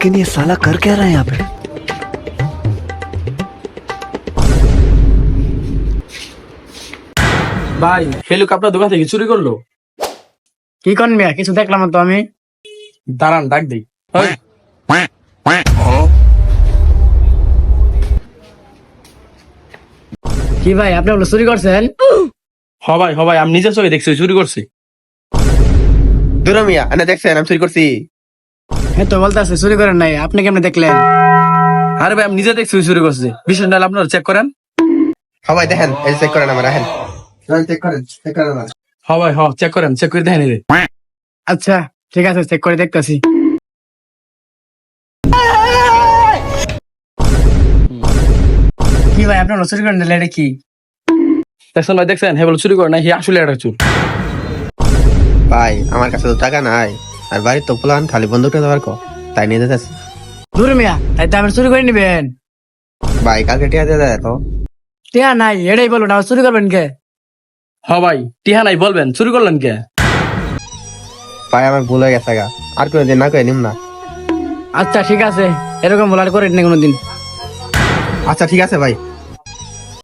लेकिन ये साला कर क्या रहा है यहाँ पे? ভাই হেলুক আপনার দোকান থেকে চুরি করলো। কি কোন মিয়া কিছু দেখলাম না তো আমি। দাঁড়ান ডাক দেই। ওই, কি ভাই আপনি ওগুলো চুরি করছেন? হ ভাই আমি নিজের চোখে দেখছি চুরি করছি। দূর মিয়া এনে দেখছেন আমি চুরি করছি। হ্যাঁ তো বলতেছে চুরি করেন নাই, আপনি কেমনে দেখলেন? আরে ভাই আমি নিজে দেখছি চুরি করছি, বিশেষ নাহলে আপনারা চেক করেন। সবাই দেখেন এই চেক করেন আমার দেখেন চেক করেন হ ভাই চেক করেন, চেক করে দেখেন রে। আচ্ছা ঠিক আছে, চেক করে দেখতেছি। কি ভাই আপনি ওগুলো চুরি করেন নাই, এটা কি? দেখছেন ভাই, দেখছেন হে বলে চুরি করে না, হে আসলে একটা চুর। ভাই আমার কাছে তো টাকা নাই আর বাড়ির তো প্লান খালি বন্দুকটা দেওয়ার কো তাই নিয়ে যেতেছি। দূর মিয়া তাই তো আপনি চুরি করে নিবেন। ভাই কালকে টিয়া দিয়ে দেয় তো। টিয়া নাই এটাই বলুন, আবার চুরি করবেন কে? হ ভাই টিহা নাই বলবেন, চুরি করলেন কে? ভাই আমার ভুল হয়ে গেছে গা, আর কোনোদিন না করে নিম না। আচ্ছা ঠিক আছে, এরকম ভুল আর করেন না কোনোদিন। আচ্ছা ঠিক আছে ভাই।